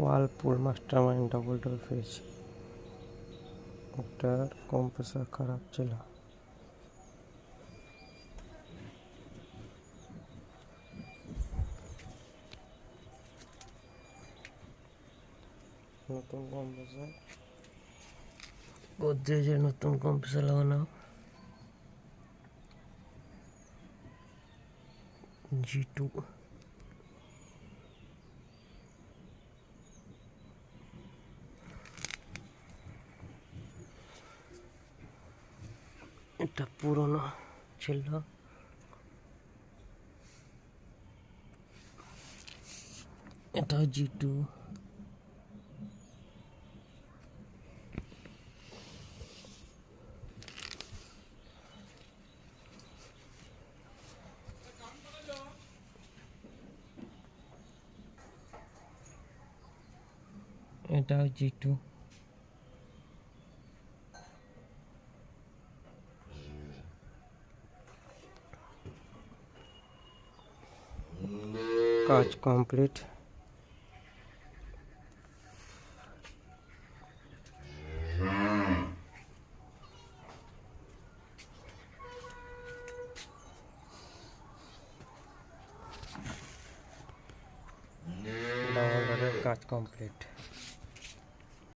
ওয়ালপুল mastermind double door fridge. এটার compressor খারাপ ছিল। নতুন কম্প্রেসর, গোদরেজের নতুন কম্প্রেসর লাগানো। G2 এটা পুরনো ছিল, এটা G2। এটা G2। কাজ কমপ্লিট। ডাবল ডোরের কাজ কমপ্লিট।